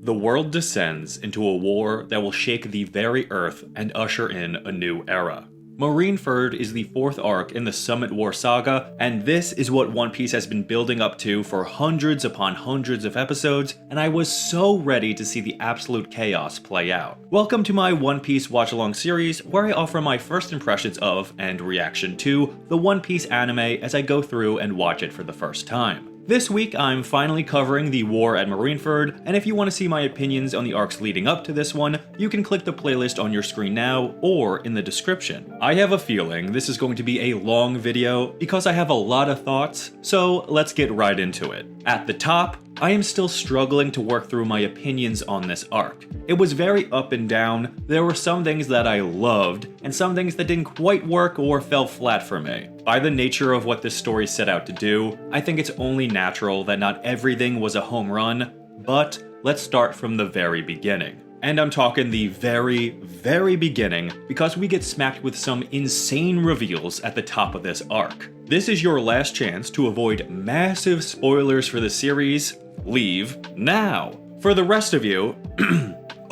The world descends into a war that will shake the very earth and usher in a new era. Marineford is the fourth arc in the Summit War saga, and this is what One Piece has been building up to for hundreds upon hundreds of episodes, and I was so ready to see the absolute chaos play out. Welcome to my One Piece watch-along series, where I offer my first impressions of, and reaction to, the One Piece anime as I go through and watch it for the first time. This week, I'm finally covering the war at Marineford, and if you want to see my opinions on the arcs leading up to this one, you can click the playlist on your screen now or in the description. I have a feeling this is going to be a long video because I have a lot of thoughts, so let's get right into it. At the top, I am still struggling to work through my opinions on this arc. It was very up and down. There were some things that I loved, and some things that didn't quite work or fell flat for me. By the nature of what this story set out to do, I think it's only natural that not everything was a home run, but let's start from the very beginning. And I'm talking the very, very beginning, because we get smacked with some insane reveals at the top of this arc. This is your last chance to avoid massive spoilers for the series. Leave now. For the rest of you,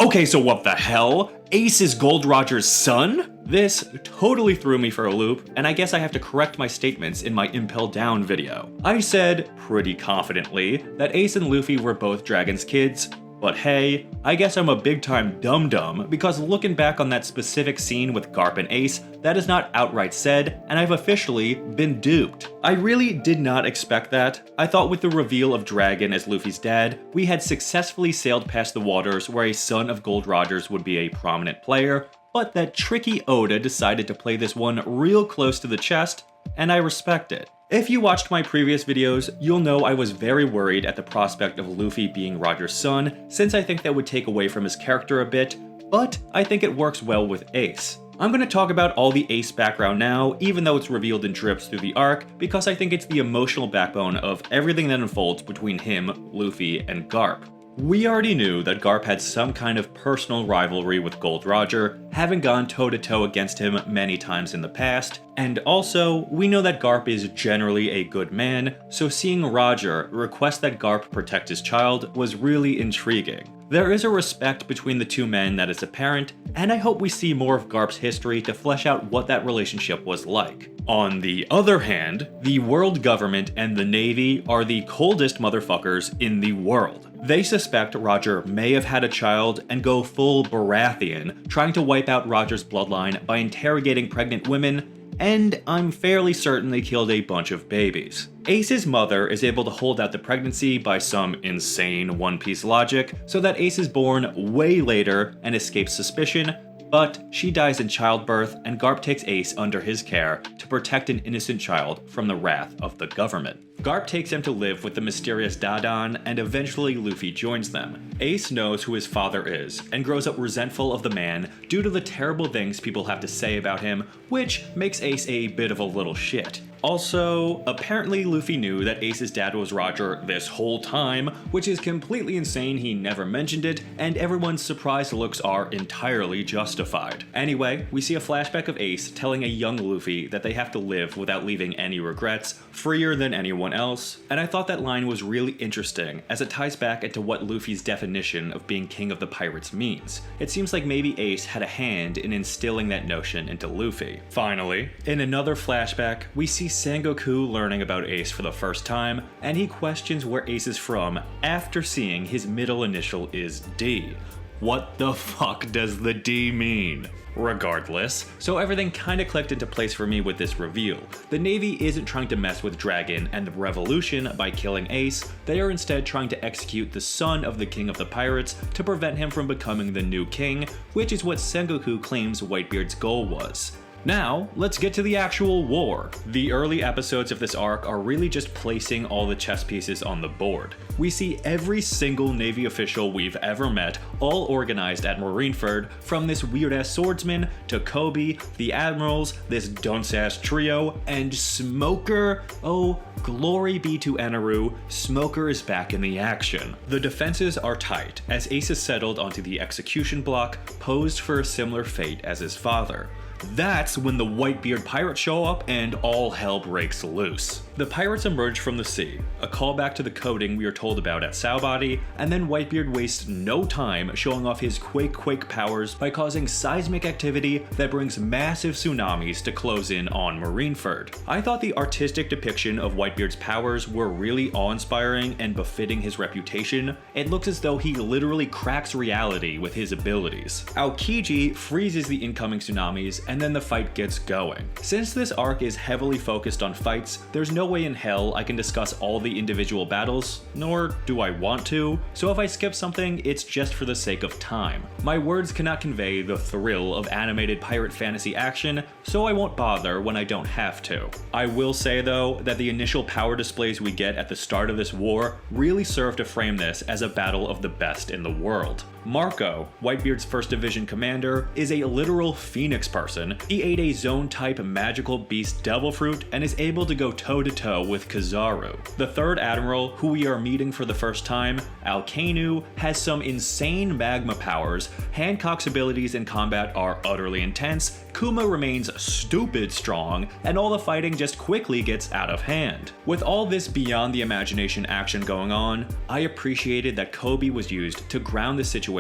okay, so what the hell? Ace is Gold Roger's son? This totally threw me for a loop, and I guess I have to correct my statements in my Impel Down video. I said, pretty confidently, that Ace and Luffy were both Dragon's kids, but hey, I guess I'm a big-time dum-dum, because looking back on that specific scene with Garp and Ace, that is not outright said, and I've officially been duped. I really did not expect that. I thought with the reveal of Dragon as Luffy's dad, we had successfully sailed past the waters where a son of Gold Rogers would be a prominent player, but that tricky Oda decided to play this one real close to the chest, and I respect it. If you watched my previous videos, you'll know I was very worried at the prospect of Luffy being Roger's son, since I think that would take away from his character a bit, but I think it works well with Ace. I'm going to talk about all the Ace background now, even though it's revealed in drips through the arc, because I think it's the emotional backbone of everything that unfolds between him, Luffy, and Garp. We already knew that Garp had some kind of personal rivalry with Gold Roger, having gone toe-to-toe against him many times in the past, and also, we know that Garp is generally a good man, so seeing Roger request that Garp protect his child was really intriguing. There is a respect between the two men that is apparent, and I hope we see more of Garp's history to flesh out what that relationship was like. On the other hand, the world government and the Navy are the coldest motherfuckers in the world. They suspect Roger may have had a child and go full Baratheon, trying to wipe out Roger's bloodline by interrogating pregnant women, and I'm fairly certain they killed a bunch of babies. Ace's mother is able to hold out the pregnancy by some insane One Piece logic, so that Ace is born way later and escapes suspicion, but she dies in childbirth, and Garp takes Ace under his care to protect an innocent child from the wrath of the government. Garp takes him to live with the mysterious Dadan, and eventually Luffy joins them. Ace knows who his father is, and grows up resentful of the man due to the terrible things people have to say about him, which makes Ace a bit of a little shit. Also, apparently Luffy knew that Ace's dad was Roger this whole time, which is completely insane he never mentioned it, and everyone's surprised looks are entirely justified. Anyway, we see a flashback of Ace telling a young Luffy that they have to live without leaving any regrets, freer than anyone else, and I thought that line was really interesting, as it ties back into what Luffy's definition of being king of the pirates means. It seems like maybe Ace had a hand in instilling that notion into Luffy. Finally, in another flashback, we see Sengoku learning about Ace for the first time, and he questions where Ace is from after seeing his middle initial is D. What the fuck does the D mean? Regardless, so everything kinda clicked into place for me with this reveal. The Navy isn't trying to mess with Dragon and the Revolution by killing Ace, they are instead trying to execute the son of the King of the Pirates to prevent him from becoming the new king, which is what Sengoku claims Whitebeard's goal was. Now, let's get to the actual war. The early episodes of this arc are really just placing all the chess pieces on the board. We see every single Navy official we've ever met, all organized at Marineford, from this weird-ass swordsman to Kobe, the admirals, this dunce-ass trio, and Smoker. Oh, glory be to Eneru, Smoker is back in the action. The defenses are tight, as Ace is settled onto the execution block, posed for a similar fate as his father. That's when the Whitebeard pirates show up and all hell breaks loose. The pirates emerge from the sea, a callback to the coding we are told about at Saobody, and then Whitebeard wastes no time showing off his Quake powers by causing seismic activity that brings massive tsunamis to close in on Marineford. I thought the artistic depiction of Whitebeard's powers were really awe-inspiring and befitting his reputation. It looks as though he literally cracks reality with his abilities. Aokiji freezes the incoming tsunamis, and then the fight gets going. Since this arc is heavily focused on fights, there's no way in hell I can discuss all the individual battles, nor do I want to, so if I skip something, it's just for the sake of time. My words cannot convey the thrill of animated pirate fantasy action, so I won't bother when I don't have to. I will say though, that the initial power displays we get at the start of this war really serve to frame this as a battle of the best in the world. Marco, Whitebeard's 1st Division commander, is a literal phoenix person. He ate a zone-type magical beast devil fruit and is able to go toe-to-toe with Kizaru. The 3rd Admiral, who we are meeting for the first time, Alkenu, has some insane magma powers, Hancock's abilities in combat are utterly intense, Kuma remains stupid strong, and all the fighting just quickly gets out of hand. With all this beyond the imagination action going on, I appreciated that Kobe was used to ground the situation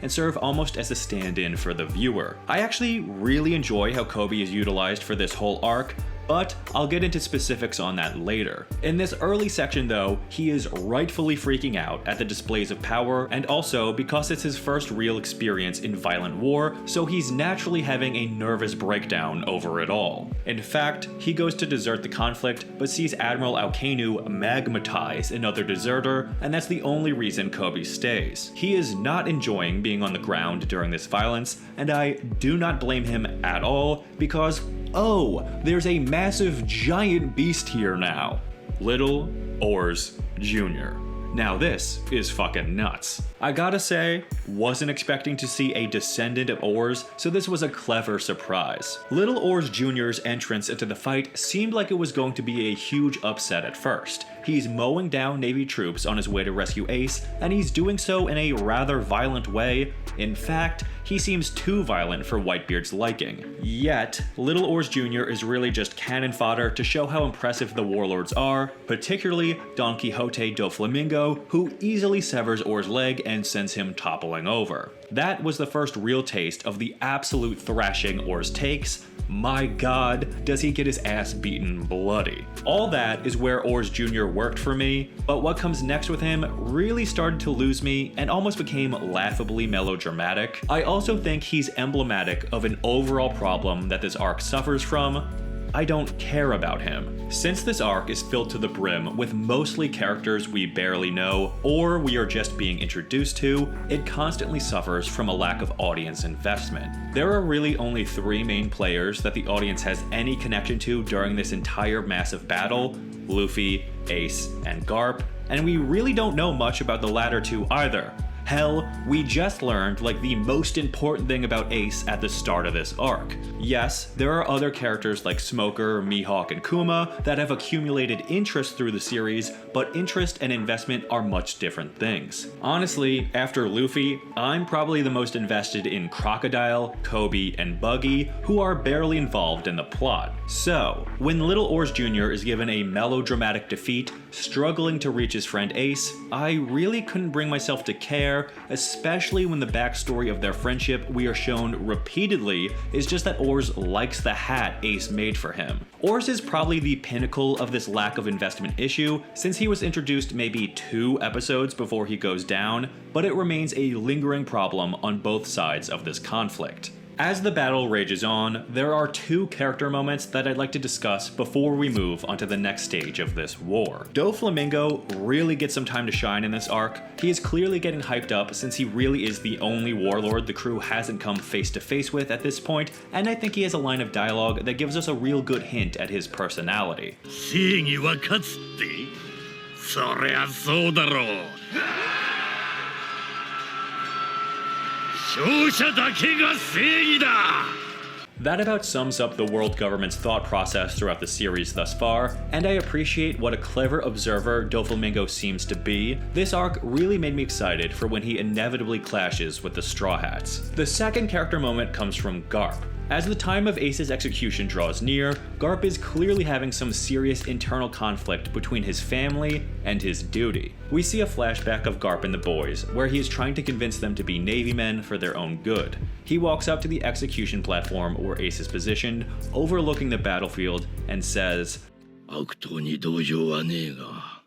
and serve almost as a stand-in for the viewer. I actually really enjoy how Kobe is utilized for this whole arc, but I'll get into specifics on that later. In this early section though, he is rightfully freaking out at the displays of power, and also because it's his first real experience in violent war, so he's naturally having a nervous breakdown over it all. In fact, he goes to desert the conflict, but sees Admiral Aokenu magmatize another deserter, and that's the only reason Kobe stays. He is not enjoying being on the ground during this violence, and I do not blame him at all, because oh, there's a massive giant beast here now. Little Oars Jr. Now this is fucking nuts. I gotta say, wasn't expecting to see a descendant of Oars, so this was a clever surprise. Little Oars Jr.'s entrance into the fight seemed like it was going to be a huge upset at first. He's mowing down Navy troops on his way to rescue Ace, and he's doing so in a rather violent way. In fact, he seems too violent for Whitebeard's liking. Yet, Little Oars Jr. is really just cannon fodder to show how impressive the warlords are, particularly Don Quixote do Flamingo, who easily severs Oars' leg and sends him toppling over. That was the first real taste of the absolute thrashing Oars takes. My god, does he get his ass beaten bloody. All that is where Oars Jr. worked for me, but what comes next with him really started to lose me and almost became laughably melodramatic. I also think he's emblematic of an overall problem that this arc suffers from. I don't care about him. Since this arc is filled to the brim with mostly characters we barely know or we are just being introduced to, it constantly suffers from a lack of audience investment. There are really only 3 main players that the audience has any connection to during this entire massive battle: Luffy, Ace, and Garp, and we really don't know much about the latter 2 either. Hell, we just learned like the most important thing about Ace at the start of this arc. Yes, there are other characters like Smoker, Mihawk, and Kuma that have accumulated interest through the series, but interest and investment are much different things. Honestly, after Luffy, I'm probably the most invested in Crocodile, Kobe, and Buggy, who are barely involved in the plot. So, when Little Oars Jr. is given a melodramatic defeat, struggling to reach his friend Ace, I really couldn't bring myself to care, especially when the backstory of their friendship we are shown repeatedly is just that Oars likes the hat Ace made for him. Oars is probably the pinnacle of this lack of investment issue, since he was introduced maybe 2 episodes before he goes down, but it remains a lingering problem on both sides of this conflict. As the battle rages on, there are 2 character moments that I'd like to discuss before we move onto the next stage of this war. Doflamingo really gets some time to shine in this arc. He is clearly getting hyped up since he really is the only warlord the crew hasn't come face to face with at this point, and I think he has a line of dialogue that gives us a real good hint at his personality. 正義は勝つって、そりゃそうだろう。勝者だけが正義だ。 That about sums up the world government's thought process throughout the series thus far, and I appreciate what a clever observer Doflamingo seems to be. This arc really made me excited for when he inevitably clashes with the Straw Hats. The second character moment comes from Garp. As the time of Ace's execution draws near, Garp is clearly having some serious internal conflict between his family and his duty. We see a flashback of Garp and the boys, where he is trying to convince them to be Navy men for their own good. He walks up to the execution platform where Ace is positioned, overlooking the battlefield, and says, 悪党に同情はねえが、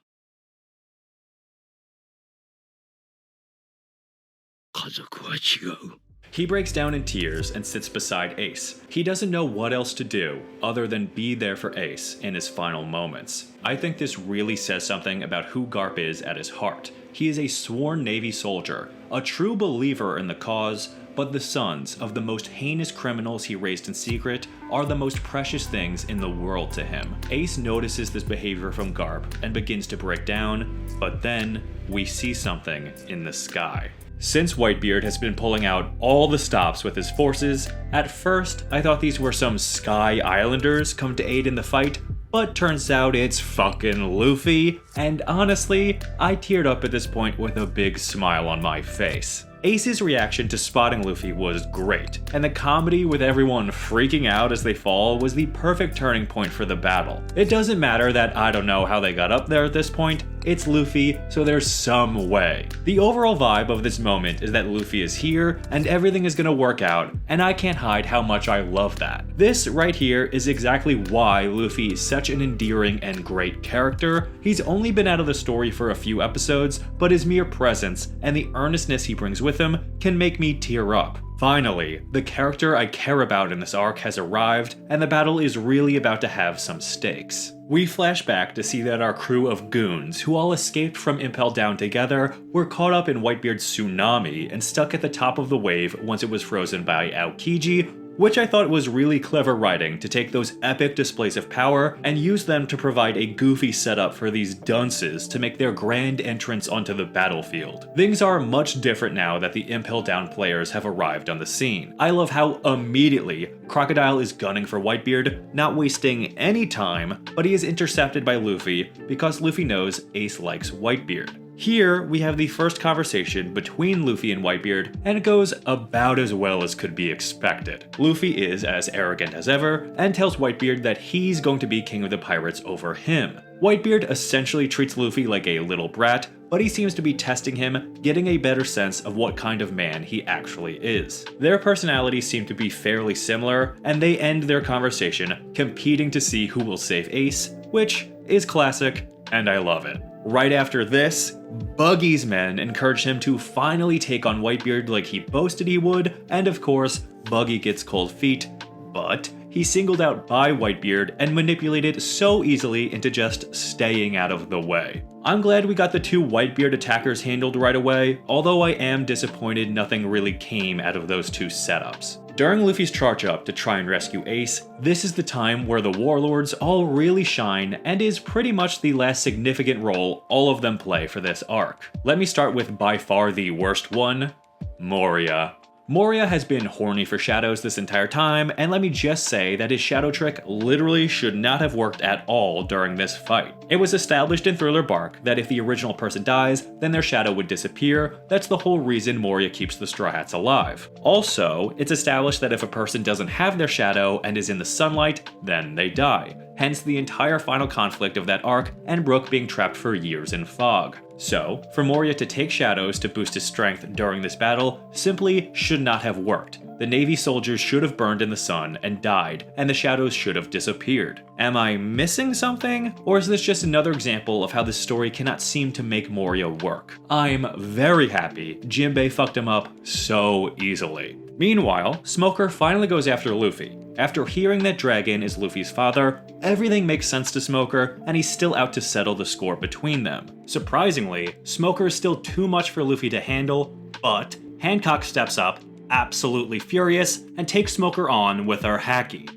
家族は違う。 He breaks down in tears and sits beside Ace. He doesn't know what else to do other than be there for Ace in his final moments. I think this really says something about who Garp is at his heart. He is a sworn Navy soldier, a true believer in the cause, but the sons of the most heinous criminals he raised in secret are the most precious things in the world to him. Ace notices this behavior from Garp and begins to break down, but then we see something in the sky. Since Whitebeard has been pulling out all the stops with his forces, at first I thought these were some Sky Islanders come to aid in the fight, but turns out it's fucking Luffy, and honestly, I teared up at this point with a big smile on my face. Ace's reaction to spotting Luffy was great, and the comedy with everyone freaking out as they fall was the perfect turning point for the battle. It doesn't matter that I don't know how they got up there at this point, it's Luffy, so there's some way. The overall vibe of this moment is that Luffy is here, and everything is gonna work out, and I can't hide how much I love that. This right here is exactly why Luffy is such an endearing and great character. He's only been out of the story for a few episodes, but his mere presence and the earnestness he brings with him can make me tear up. Finally, the character I care about in this arc has arrived, and the battle is really about to have some stakes. We flash back to see that our crew of goons, who all escaped from Impel Down together, were caught up in Whitebeard's tsunami and stuck at the top of the wave once it was frozen by Aokiji, which I thought was really clever writing to take those epic displays of power and use them to provide a goofy setup for these dunces to make their grand entrance onto the battlefield. Things are much different now that the Impel Down players have arrived on the scene. I love how immediately Crocodile is gunning for Whitebeard, not wasting any time, but he is intercepted by Luffy because Luffy knows Ace likes Whitebeard. Here, we have the first conversation between Luffy and Whitebeard, and it goes about as well as could be expected. Luffy is as arrogant as ever, and tells Whitebeard that he's going to be king of the pirates over him. Whitebeard essentially treats Luffy like a little brat, but he seems to be testing him, getting a better sense of what kind of man he actually is. Their personalities seem to be fairly similar, and they end their conversation competing to see who will save Ace, which is classic, and I love it. Right after this, Buggy's men encourage him to finally take on Whitebeard like he boasted he would, and of course, Buggy gets cold feet, but he's singled out by Whitebeard and manipulated so easily into just staying out of the way. I'm glad we got the two Whitebeard attackers handled right away, although I am disappointed nothing really came out of those two setups. During Luffy's charge up to try and rescue Ace, this is the time where the warlords all really shine and is pretty much the last significant role all of them play for this arc. Let me start with by far the worst one, Moria. Moria has been horny for shadows this entire time, and let me just say that his shadow trick literally should not have worked at all during this fight. It was established in Thriller Bark that if the original person dies, then their shadow would disappear. That's the whole reason Moria keeps the Straw Hats alive. Also, it's established that if a person doesn't have their shadow and is in the sunlight, then they die. Hence the entire final conflict of that arc and Brook being trapped for years in fog. So, for Moria to take shadows to boost his strength during this battle simply should not have worked. The Navy soldiers should have burned in the sun and died, and the shadows should have disappeared. Am I missing something? Or is this just another example of how this story cannot seem to make Moria work? I'm very happy Jinbei fucked him up so easily. Meanwhile, Smoker finally goes after Luffy. After hearing that Dragon is Luffy's father, everything makes sense to Smoker, and he's still out to settle the score between them. Surprisingly, Smoker is still too much for Luffy to handle, but Hancock steps up, absolutely furious, and takes Smoker on with her haki.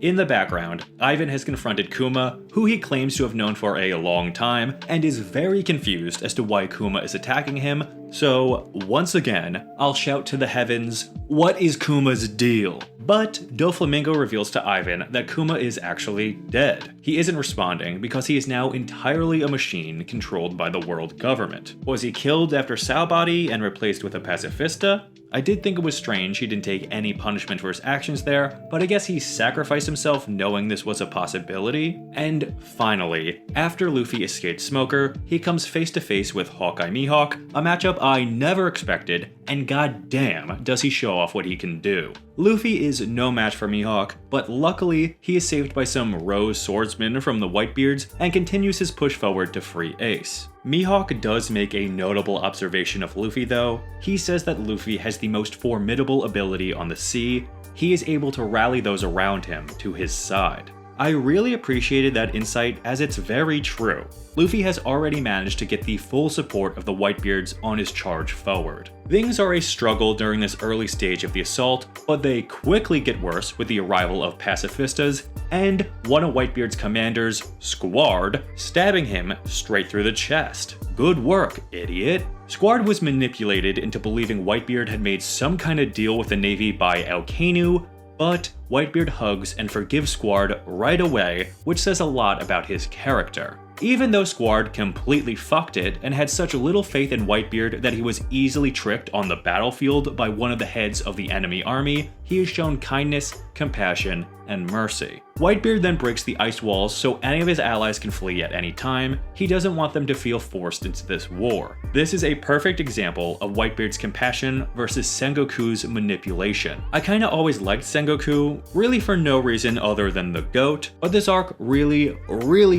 In the background, Ivan has confronted Kuma, who he claims to have known for a long time, and is very confused as to why Kuma is attacking him, so once again, I'll shout to the heavens, what is Kuma's deal? But Doflamingo reveals to Ivan that Kuma is actually dead. He isn't responding because he is now entirely a machine controlled by the world government. Was he killed after Saobody and replaced with a pacifista? I did think it was strange he didn't take any punishment for his actions there, but I guess he sacrificed himself knowing this was a possibility. And finally, after Luffy escaped Smoker, he comes face to face with Hawkeye Mihawk, a matchup I never expected, and goddamn does he show off what he can do. Luffy is no match for Mihawk, but luckily he is saved by some Rose swordsman from the Whitebeards and continues his push forward to free Ace. Mihawk does make a notable observation of Luffy though. He says that Luffy has the most formidable ability on the sea. He is able to rally those around him to his side. I really appreciated that insight as it's very true. Luffy has already managed to get the full support of the Whitebeards on his charge forward. Things are a struggle during this early stage of the assault, but they quickly get worse with the arrival of pacifistas and one of Whitebeard's commanders, Squard, stabbing him straight through the chest. Good work, idiot. Squard was manipulated into believing Whitebeard had made some kind of deal with the Navy by Alkanu, but Whitebeard hugs and forgives Squard right away, which says a lot about his character. Even though Squard completely fucked it and had such little faith in Whitebeard that he was easily tricked on the battlefield by one of the heads of the enemy army, he has shown kindness, compassion, and mercy. Whitebeard then breaks the ice walls so any of his allies can flee at any time. He doesn't want them to feel forced into this war. This is a perfect example of Whitebeard's compassion versus Sengoku's manipulation. I kinda always liked Sengoku, really for no reason other than the GOAT, but this arc really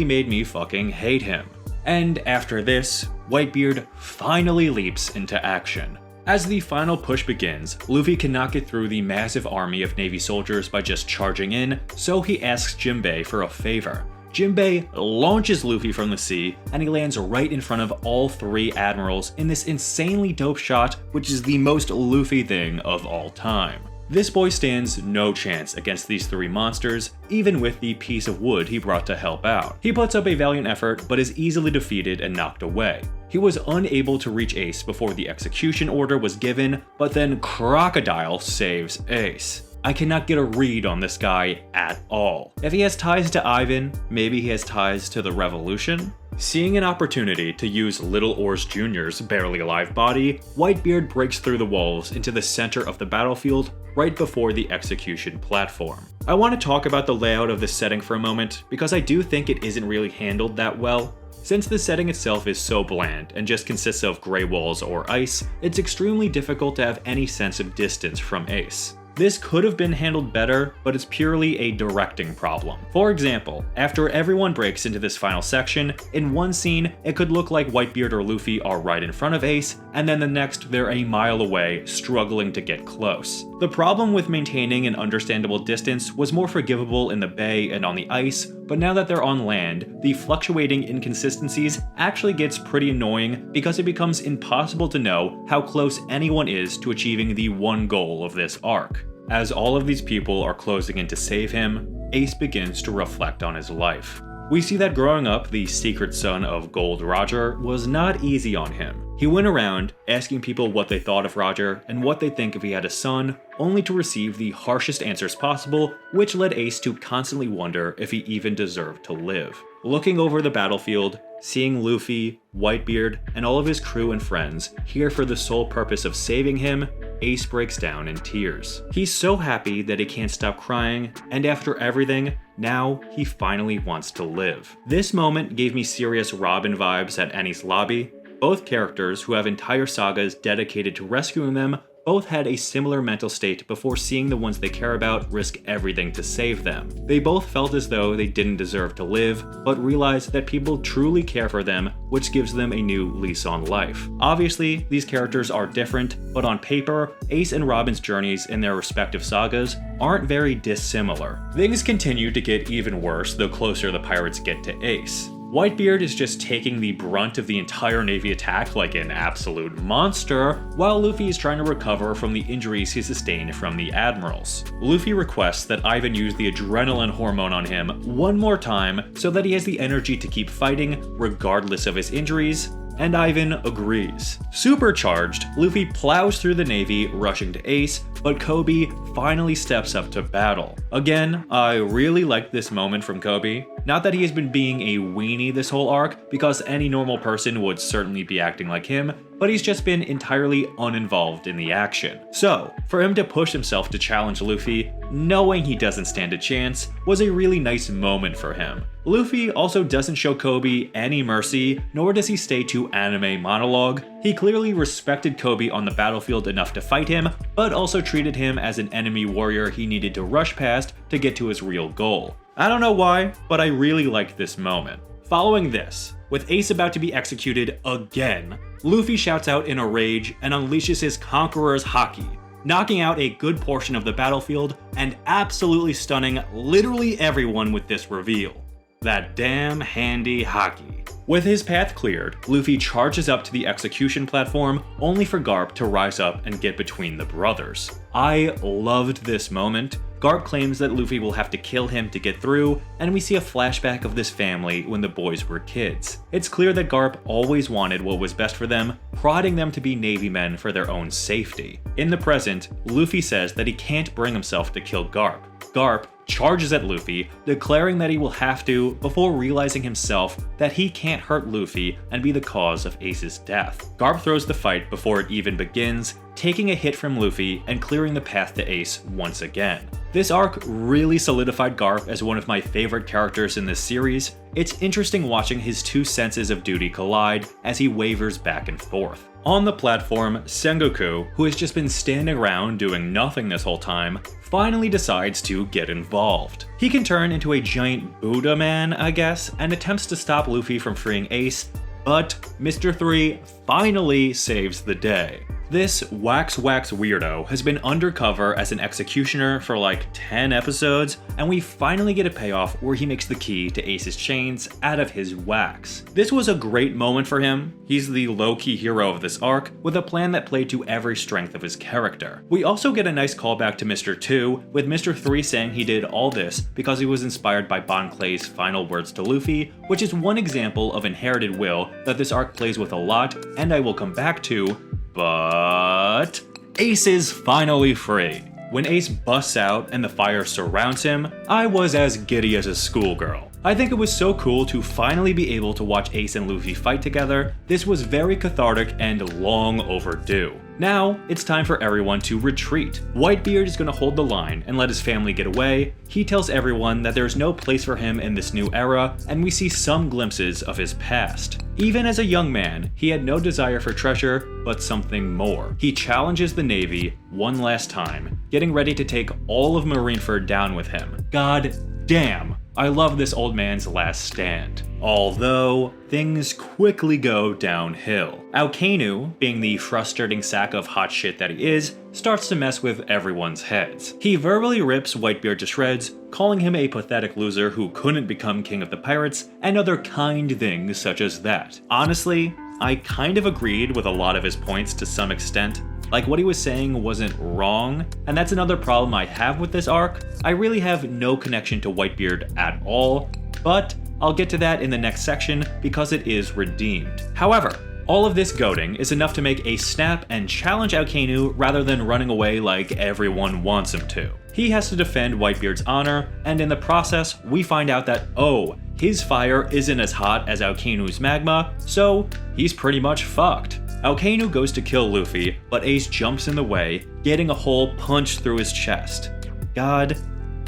made me fucking hate him. And after this, Whitebeard finally leaps into action. As the final push begins, Luffy cannot get through the massive army of Navy soldiers by just charging in, so he asks Jinbei for a favor. Jinbei launches Luffy from the sea, and he lands right in front of all three admirals in this insanely dope shot, which is the most Luffy thing of all time. This boy stands no chance against these three monsters, even with the piece of wood he brought to help out. He puts up a valiant effort, but is easily defeated and knocked away. He was unable to reach Ace before the execution order was given, but then Crocodile saves Ace. I cannot get a read on this guy at all. If he has ties to Ivan, maybe he has ties to the Revolution? Seeing an opportunity to use Little Oars Jr.'s barely alive body, Whitebeard breaks through the walls into the center of the battlefield right before the execution platform. I want to talk about the layout of this setting for a moment, because I do think it isn't really handled that well. Since the setting itself is so bland and just consists of gray walls or ice, it's extremely difficult to have any sense of distance from Ace. This could have been handled better, but it's purely a directing problem. For example, after everyone breaks into this final section, in one scene, it could look like Whitebeard or Luffy are right in front of Ace, and then the next they're a mile away, struggling to get close. The problem with maintaining an understandable distance was more forgivable in the bay and on the ice, but now that they're on land, the fluctuating inconsistencies actually gets pretty annoying because it becomes impossible to know how close anyone is to achieving the one goal of this arc. As all of these people are closing in to save him, Ace begins to reflect on his life. We see that growing up, the secret son of Gold Roger was not easy on him. He went around asking people what they thought of Roger and what they think if he had a son, only to receive the harshest answers possible, which led Ace to constantly wonder if he even deserved to live. Looking over the battlefield, seeing Luffy, Whitebeard, and all of his crew and friends here for the sole purpose of saving him, Ace breaks down in tears. He's so happy that he can't stop crying, and after everything, now he finally wants to live. This moment gave me serious Robin vibes at Enies Lobby. Both characters, who have entire sagas dedicated to rescuing them, both had a similar mental state before seeing the ones they care about risk everything to save them. They both felt as though they didn't deserve to live, but realized that people truly care for them, which gives them a new lease on life. Obviously, these characters are different, but on paper, Ace and Robin's journeys in their respective sagas aren't very dissimilar. Things continue to get even worse the closer the pirates get to Ace. Whitebeard is just taking the brunt of the entire Navy attack like an absolute monster, while Luffy is trying to recover from the injuries he sustained from the admirals. Luffy requests that Ivan use the adrenaline hormone on him one more time so that he has the energy to keep fighting regardless of his injuries, and Ivan agrees. Supercharged, Luffy plows through the Navy, rushing to Ace, but Kobe finally steps up to battle. Again, I really liked this moment from Kobe. Not that he has been being a weenie this whole arc, because any normal person would certainly be acting like him, but he's just been entirely uninvolved in the action. So, for him to push himself to challenge Luffy, knowing he doesn't stand a chance, was a really nice moment for him. Luffy also doesn't show Kobe any mercy, nor does he stay to anime monologue. He clearly respected Kobe on the battlefield enough to fight him, but also treated him as an enemy warrior he needed to rush past to get to his real goal. I don't know why, but I really liked this moment. Following this, with Ace about to be executed again, Luffy shouts out in a rage and unleashes his Conqueror's Haki, knocking out a good portion of the battlefield and absolutely stunning literally everyone with this reveal. That damn handy Haki. With his path cleared, Luffy charges up to the execution platform, only for Garp to rise up and get between the brothers. I loved this moment. Garp claims that Luffy will have to kill him to get through, and we see a flashback of this family when the boys were kids. It's clear that Garp always wanted what was best for them, prodding them to be Navy men for their own safety. In the present, Luffy says that he can't bring himself to kill Garp. Garp charges at Luffy, declaring that he will have to, before realizing himself that he can't hurt Luffy and be the cause of Ace's death. Garp throws the fight before it even begins, taking a hit from Luffy and clearing the path to Ace once again. This arc really solidified Garp as one of my favorite characters in this series. It's interesting watching his two senses of duty collide as he wavers back and forth. On the platform, Sengoku, who has just been standing around doing nothing this whole time, finally decides to get involved. He can turn into a giant Buddha man, I guess, and attempts to stop Luffy from freeing Ace, but Mr. 3 finally saves the day. This wax weirdo has been undercover as an executioner for like 10 episodes, and we finally get a payoff where he makes the key to Ace's chains out of his wax. This was a great moment for him. He's the low-key hero of this arc, with a plan that played to every strength of his character. We also get a nice callback to Mr. 2, with Mr. 3 saying he did all this because he was inspired by Bon Clay's final words to Luffy, which is one example of inherited will that this arc plays with a lot, and I will come back to. But Ace is finally free. When Ace busts out and the fire surrounds him, I was as giddy as a schoolgirl. I think it was so cool to finally be able to watch Ace and Luffy fight together. This was very cathartic and long overdue. Now, it's time for everyone to retreat. Whitebeard is going to hold the line and let his family get away. He tells everyone that there's no place for him in this new era, and we see some glimpses of his past. Even as a young man, he had no desire for treasure, but something more. He challenges the Navy one last time, getting ready to take all of Marineford down with him. God damn, I love this old man's last stand. Although, things quickly go downhill. Alkenu, being the frustrating sack of hot shit that he is, starts to mess with everyone's heads. He verbally rips Whitebeard to shreds, calling him a pathetic loser who couldn't become king of the pirates, and other kind things such as that. Honestly, I kind of agreed with a lot of his points to some extent. Like, what he was saying wasn't wrong, and that's another problem I have with this arc. I really have no connection to Whitebeard at all, but I'll get to that in the next section because it is redeemed. However, all of this goading is enough to make Ace snap and challenge Alkenu rather than running away like everyone wants him to. He has to defend Whitebeard's honor, and in the process, we find out that, oh, his fire isn't as hot as Alkenu's magma, so he's pretty much fucked. Alkenu goes to kill Luffy, but Ace jumps in the way, getting a hole punched through his chest. God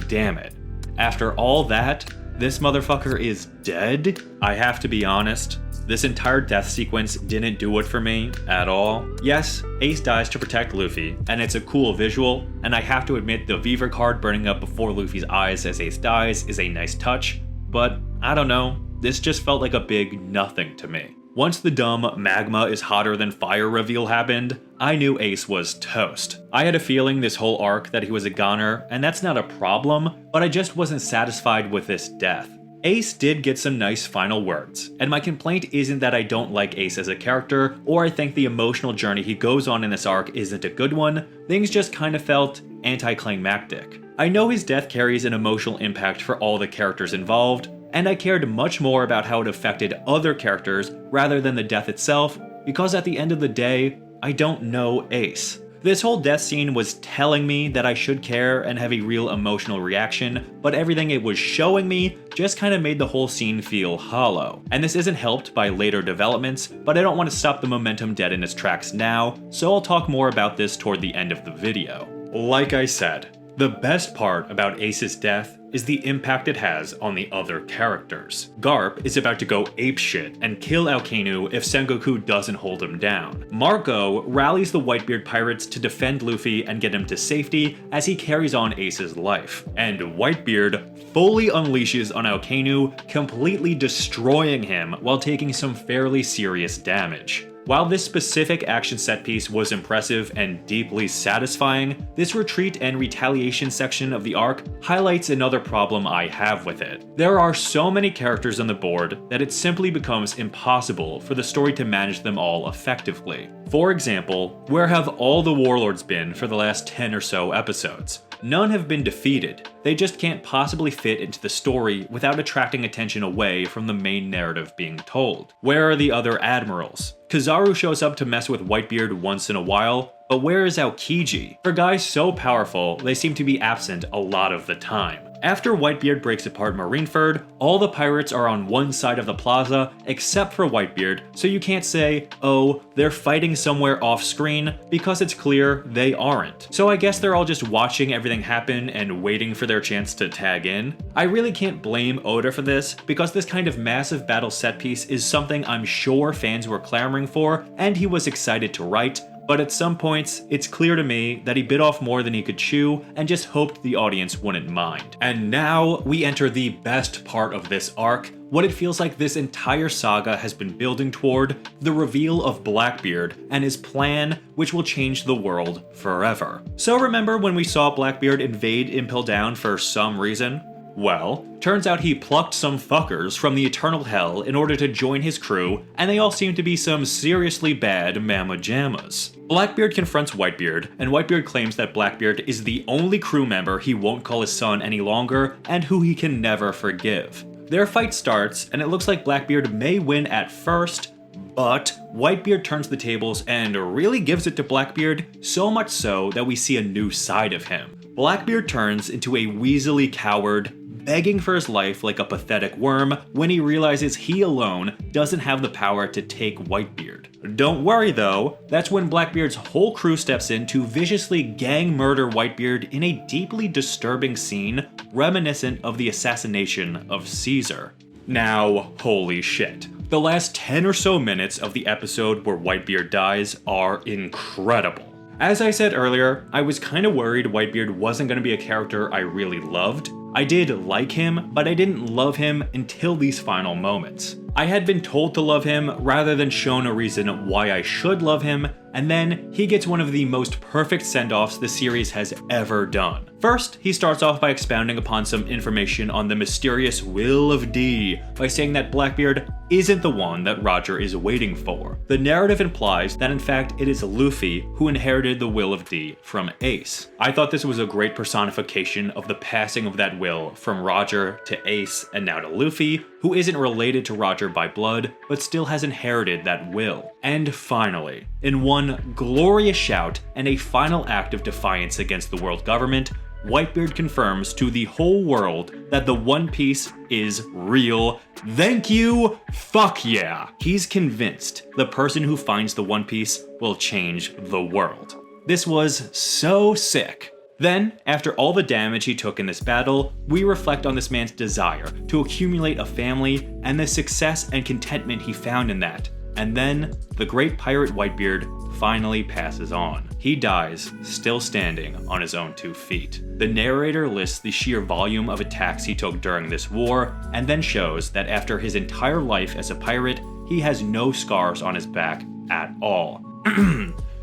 damn it. After all that, this motherfucker is dead? I have to be honest, this entire death sequence didn't do it for me at all. Yes, Ace dies to protect Luffy, and it's a cool visual, and I have to admit the Viver card burning up before Luffy's eyes as Ace dies is a nice touch, but I don't know, this just felt like a big nothing to me. Once the dumb magma is hotter than fire reveal happened, I knew Ace was toast. I had a feeling this whole arc that he was a goner, and that's not a problem, but I just wasn't satisfied with this death. Ace did get some nice final words, and my complaint isn't that I don't like Ace as a character, or I think the emotional journey he goes on in this arc isn't a good one. Things just kind of felt anticlimactic. I know his death carries an emotional impact for all the characters involved, and I cared much more about how it affected other characters rather than the death itself, because at the end of the day, I don't know Ace. This whole death scene was telling me that I should care and have a real emotional reaction, but everything it was showing me just kind of made the whole scene feel hollow. And this isn't helped by later developments, but I don't want to stop the momentum dead in its tracks now, so I'll talk more about this toward the end of the video. Like I said, the best part about Ace's death is the impact it has on the other characters. Garp is about to go apeshit and kill Alkenu if Sengoku doesn't hold him down. Marco rallies the Whitebeard pirates to defend Luffy and get him to safety as he carries on Ace's life. And Whitebeard fully unleashes on Alkenu, completely destroying him while taking some fairly serious damage. While this specific action set piece was impressive and deeply satisfying, this retreat and retaliation section of the arc highlights another problem I have with it. There are so many characters on the board that it simply becomes impossible for the story to manage them all effectively. For example, where have all the warlords been for the last 10 or so episodes? None have been defeated, they just can't possibly fit into the story without attracting attention away from the main narrative being told. Where are the other admirals? Kizaru shows up to mess with Whitebeard once in a while, but where is Aokiji? For guys so powerful, they seem to be absent a lot of the time. After Whitebeard breaks apart Marineford, all the pirates are on one side of the plaza except for Whitebeard, so you can't say, oh, they're fighting somewhere off screen, because it's clear they aren't. So I guess they're all just watching everything happen and waiting for their chance to tag in. I really can't blame Oda for this, because this kind of massive battle set piece is something I'm sure fans were clamoring for, and he was excited to write. But at some points, it's clear to me that he bit off more than he could chew and just hoped the audience wouldn't mind. And now we enter the best part of this arc, what it feels like this entire saga has been building toward, the reveal of Blackbeard and his plan which will change the world forever. So remember when we saw Blackbeard invade Impel Down for some reason? Well, turns out he plucked some fuckers from the Eternal Hell in order to join his crew, and they all seem to be some seriously bad mamma jammas. Blackbeard confronts Whitebeard, and Whitebeard claims that Blackbeard is the only crew member he won't call his son any longer, and who he can never forgive. Their fight starts, and it looks like Blackbeard may win at first, but Whitebeard turns the tables and really gives it to Blackbeard, so much so that we see a new side of him. Blackbeard turns into a weaselly coward, begging for his life like a pathetic worm when he realizes he alone doesn't have the power to take Whitebeard. Don't worry though, that's when Blackbeard's whole crew steps in to viciously gang murder Whitebeard in a deeply disturbing scene reminiscent of the assassination of Caesar. Now, holy shit. The last 10 or so minutes of the episode where Whitebeard dies are incredible. As I said earlier, I was kinda worried Whitebeard wasn't gonna be a character I really loved. I did like him, but I didn't love him until these final moments. I had been told to love him rather than shown a reason why I should love him, and then he gets one of the most perfect send-offs the series has ever done. First, he starts off by expounding upon some information on the mysterious Will of D by saying that Blackbeard isn't the one that Roger is waiting for. The narrative implies that in fact it is Luffy who inherited the Will of D from Ace. I thought this was a great personification of the passing of that will from Roger to Ace and now to Luffy, who isn't related to Roger by blood, but still has inherited that will. And finally, in one glorious shout and a final act of defiance against the world government, Whitebeard confirms to the whole world that the One Piece is real. Thank you, fuck yeah! He's convinced the person who finds the One Piece will change the world. This was so sick. Then, after all the damage he took in this battle, we reflect on this man's desire to accumulate a family and the success and contentment he found in that. And then, the great pirate Whitebeard finally passes on. He dies, still standing on his own 2 feet. The narrator lists the sheer volume of attacks he took during this war, and then shows that after his entire life as a pirate, he has no scars on his back at all.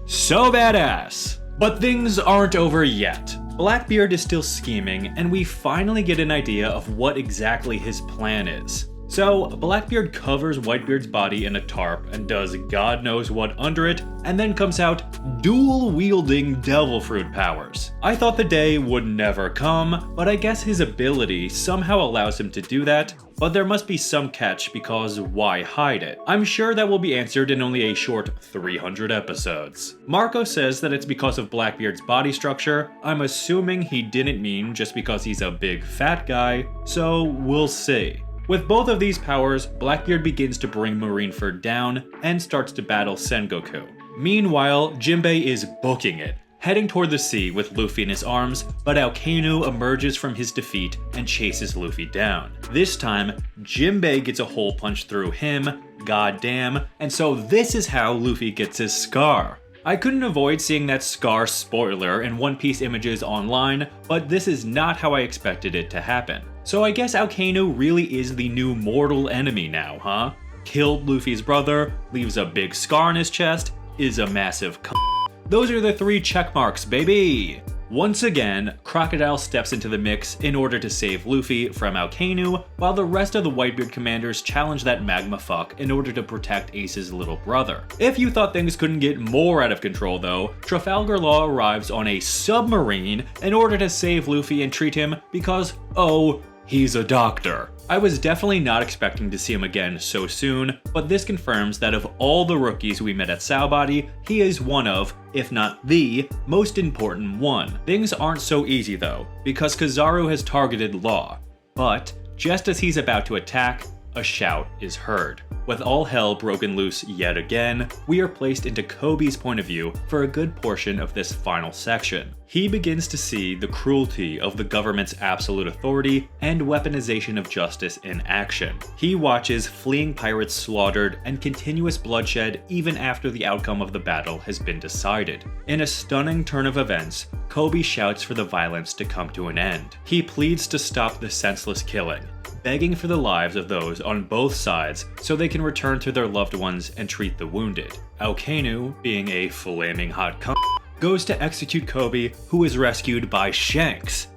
So badass! But things aren't over yet. Blackbeard is still scheming, and we finally get an idea of what exactly his plan is. So Blackbeard covers Whitebeard's body in a tarp and does God knows what under it, and then comes out dual-wielding devil fruit powers. I thought the day would never come, but I guess his ability somehow allows him to do that, but there must be some catch because why hide it? I'm sure that will be answered in only a short 300 episodes. Marco says that it's because of Blackbeard's body structure. I'm assuming he didn't mean just because he's a big fat guy, so we'll see. With both of these powers, Blackbeard begins to bring Marineford down and starts to battle Sengoku. Meanwhile, Jinbei is booking it, heading toward the sea with Luffy in his arms, but Aokinu emerges from his defeat and chases Luffy down. This time, Jinbei gets a hole punched through him, goddamn, and so this is how Luffy gets his scar. I couldn't avoid seeing that scar spoiler in One Piece images online, but this is not how I expected it to happen. So I guess Aokinu really is the new mortal enemy now, huh? Killed Luffy's brother, leaves a big scar on his chest, is a massive Those are the 3 check marks, baby! Once again, Crocodile steps into the mix in order to save Luffy from Aokinu, while the rest of the Whitebeard commanders challenge that magma fuck in order to protect Ace's little brother. If you thought things couldn't get more out of control though, Trafalgar Law arrives on a submarine in order to save Luffy and treat him because, oh, he's a doctor. I was definitely not expecting to see him again so soon, but this confirms that of all the rookies we met at Saobody, he is one of, if not the, most important one. Things aren't so easy though, because Kizaru has targeted Law. But, just as he's about to attack, a shout is heard. With all hell broken loose yet again, we are placed into Kobe's point of view for a good portion of this final section. He begins to see the cruelty of the government's absolute authority and weaponization of justice in action. He watches fleeing pirates slaughtered and continuous bloodshed even after the outcome of the battle has been decided. In a stunning turn of events, Kobe shouts for the violence to come to an end. He pleads to stop the senseless killing, begging for the lives of those on both sides so they can return to their loved ones and treat the wounded. Aokinu, being a flaming hot goes to execute Kobe, who is rescued by Shanks.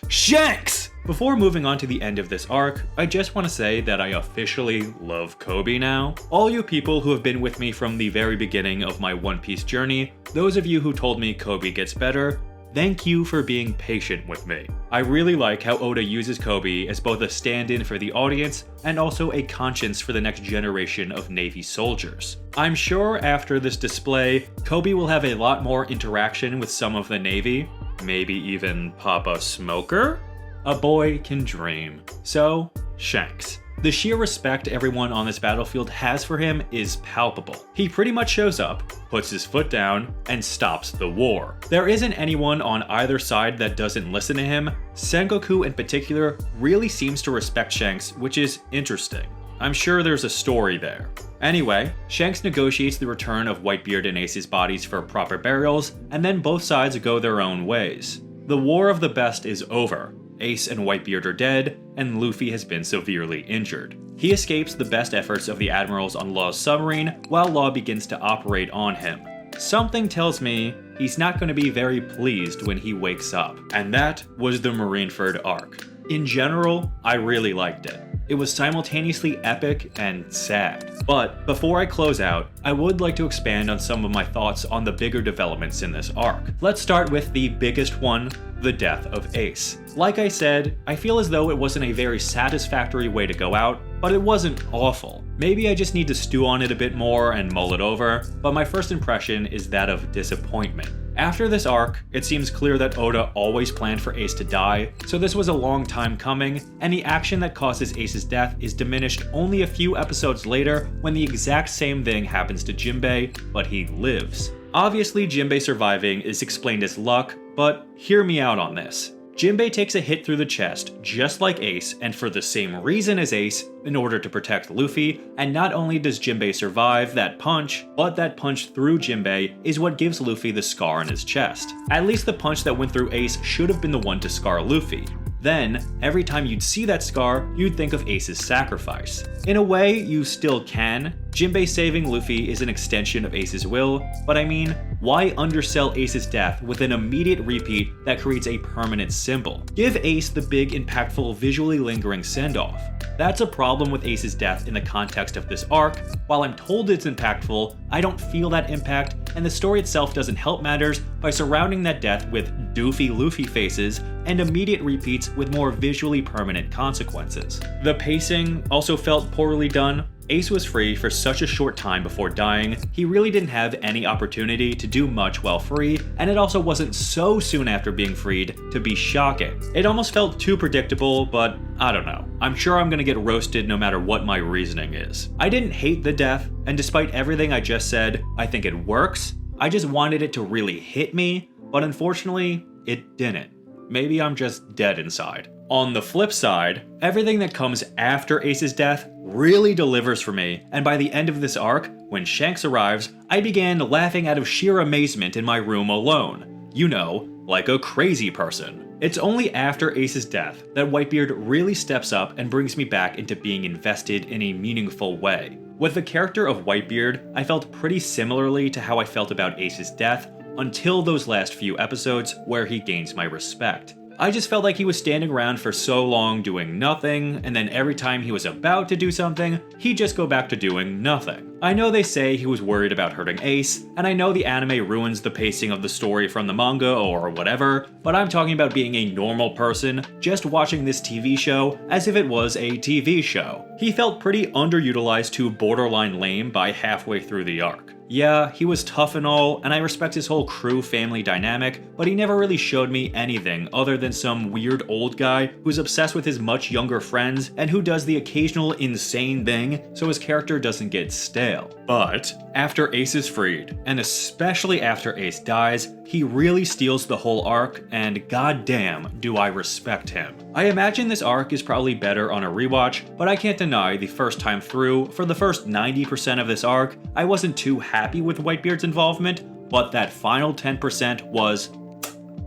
Shanks! Before moving on to the end of this arc, I just want to say that I officially love Kobe now. All you people who have been with me from the very beginning of my One Piece journey, those of you who told me Kobe gets better, thank you for being patient with me. I really like how Oda uses Kobe as both a stand-in for the audience and also a conscience for the next generation of Navy soldiers. I'm sure after this display, Kobe will have a lot more interaction with some of the Navy, maybe even Papa Smoker? A boy can dream. So, Shanks. The sheer respect everyone on this battlefield has for him is palpable. He pretty much shows up, puts his foot down, and stops the war. There isn't anyone on either side that doesn't listen to him. Sengoku in particular really seems to respect Shanks, which is interesting. I'm sure there's a story there. Anyway, Shanks negotiates the return of Whitebeard and Ace's bodies for proper burials, and then both sides go their own ways. The War of the Best is over. Ace and Whitebeard are dead, and Luffy has been severely injured. He escapes the best efforts of the admirals on Law's submarine, while Law begins to operate on him. Something tells me he's not going to be very pleased when he wakes up. And that was the Marineford arc. In general, I really liked it. It was simultaneously epic and sad. But before I close out, I would like to expand on some of my thoughts on the bigger developments in this arc. Let's start with the biggest one, the death of Ace. Like I said, I feel as though it wasn't a very satisfactory way to go out, but it wasn't awful. Maybe I just need to stew on it a bit more and mull it over, but my first impression is that of disappointment. After this arc, it seems clear that Oda always planned for Ace to die, so this was a long time coming, and the action that causes Ace's death is diminished only a few episodes later when the exact same thing happens to Jinbei, but he lives. Obviously, Jinbei surviving is explained as luck, but hear me out on this. Jinbei takes a hit through the chest, just like Ace, and for the same reason as Ace, in order to protect Luffy, and not only does Jinbei survive that punch, but that punch through Jinbei is what gives Luffy the scar on his chest. At least the punch that went through Ace should have been the one to scar Luffy. Then, every time you'd see that scar, you'd think of Ace's sacrifice. In a way, you still can. Jinbei saving Luffy is an extension of Ace's will, but I mean, why undersell Ace's death with an immediate repeat that creates a permanent symbol? Give Ace the big, impactful, visually lingering send-off. That's a problem with Ace's death in the context of this arc. While I'm told it's impactful, I don't feel that impact, and the story itself doesn't help matters by surrounding that death with doofy Luffy faces and immediate repeats with more visually permanent consequences. The pacing also felt poorly done. Ace was free for such a short time before dying, he really didn't have any opportunity to do much while free, and it also wasn't so soon after being freed to be shocking. It almost felt too predictable, but I don't know. I'm sure I'm gonna get roasted no matter what my reasoning is. I didn't hate the death, and despite everything I just said, I think it works. I just wanted it to really hit me, but unfortunately, it didn't. Maybe I'm just dead inside. On the flip side, everything that comes after Ace's death really delivers for me, and by the end of this arc, when Shanks arrives, I began laughing out of sheer amazement in my room alone. You know, like a crazy person. It's only after Ace's death that Whitebeard really steps up and brings me back into being invested in a meaningful way. With the character of Whitebeard, I felt pretty similarly to how I felt about Ace's death until those last few episodes where he gains my respect. I just felt like he was standing around for so long doing nothing, and then every time he was about to do something, he'd just go back to doing nothing. I know they say he was worried about hurting Ace, and I know the anime ruins the pacing of the story from the manga or whatever, but I'm talking about being a normal person just watching this TV show as if it was a TV show. He felt pretty underutilized to borderline lame by halfway through the arc. Yeah, he was tough and all, and I respect his whole crew family dynamic, but he never really showed me anything other than some weird old guy who's obsessed with his much younger friends and who does the occasional insane thing so his character doesn't get stale. But after Ace is freed, and especially after Ace dies, he really steals the whole arc, and goddamn do I respect him. I imagine this arc is probably better on a rewatch, but I can't deny the first time through, for the first 90% of this arc, I wasn't too happy with Whitebeard's involvement, but that final 10% was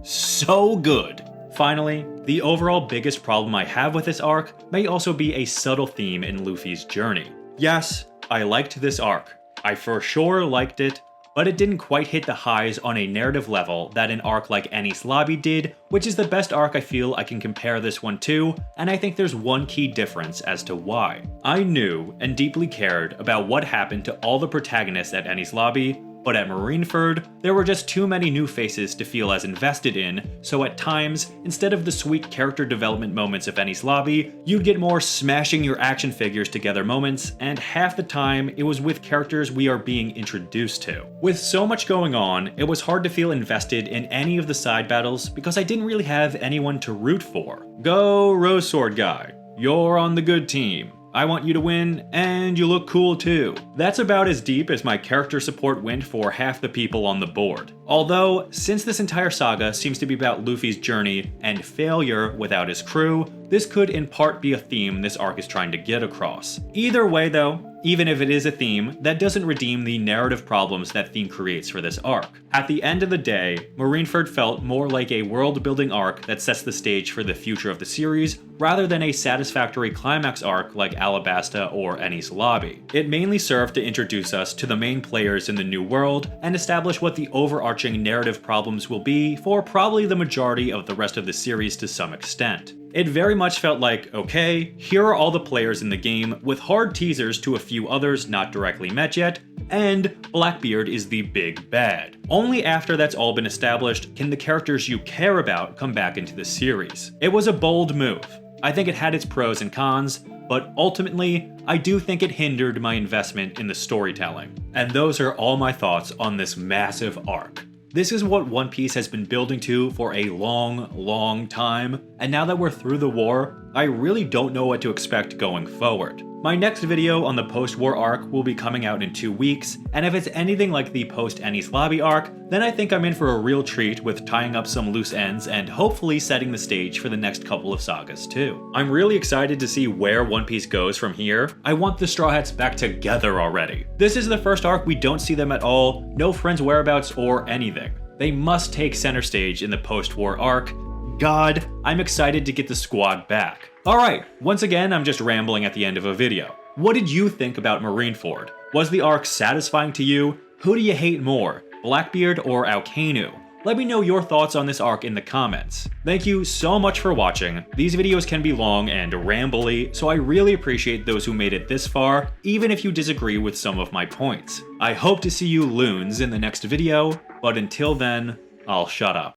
so good. Finally, the overall biggest problem I have with this arc may also be a subtle theme in Luffy's journey. Yes, I liked this arc. I for sure liked it, but it didn't quite hit the highs on a narrative level that an arc like Enies Lobby did, which is the best arc I feel I can compare this one to, and I think there's one key difference as to why. I knew and deeply cared about what happened to all the protagonists at Enies Lobby, but at Marineford, there were just too many new faces to feel as invested in, so at times, instead of the sweet character development moments of Enies Lobby, you'd get more smashing your action figures together moments, and half the time, it was with characters we are being introduced to. With so much going on, it was hard to feel invested in any of the side battles because I didn't really have anyone to root for. Go Rose Sword guy, you're on the good team. I want you to win, and you look cool too. That's about as deep as my character support went for half the people on the board. Although, since this entire saga seems to be about Luffy's journey and failure without his crew, this could in part be a theme this arc is trying to get across. Either way though, even if it is a theme, that doesn't redeem the narrative problems that theme creates for this arc. At the end of the day, Marineford felt more like a world-building arc that sets the stage for the future of the series, rather than a satisfactory climax arc like Alabasta or Enies Lobby. It mainly served to introduce us to the main players in the new world, and establish what the overarching narrative problems will be for probably the majority of the rest of the series to some extent. It very much felt like, okay, here are all the players in the game, with hard teasers to a few others not directly met yet, and Blackbeard is the big bad. Only after that's all been established can the characters you care about come back into the series. It was a bold move. I think it had its pros and cons, but ultimately, I do think it hindered my investment in the storytelling. And those are all my thoughts on this massive arc. This is what One Piece has been building to for a long time, and now that we're through the war, I really don't know what to expect going forward. My next video on the post-war arc will be coming out in 2 weeks, and if it's anything like the post-Enies Lobby arc, then I think I'm in for a real treat with tying up some loose ends and hopefully setting the stage for the next couple of sagas too. I'm really excited to see where One Piece goes from here. I want the Straw Hats back together already. This is the first arc we don't see them at all, no friends' whereabouts or anything. They must take center stage in the post-war arc. God, I'm excited to get the squad back. Alright, once again, I'm just rambling at the end of a video. What did you think about Marineford? Was the arc satisfying to you? Who do you hate more? Blackbeard, or Alkanu? Let me know your thoughts on this arc in the comments. Thank you so much for watching. These videos can be long and rambly, so I really appreciate those who made it this far, even if you disagree with some of my points. I hope to see you loons in the next video, but until then, I'll shut up.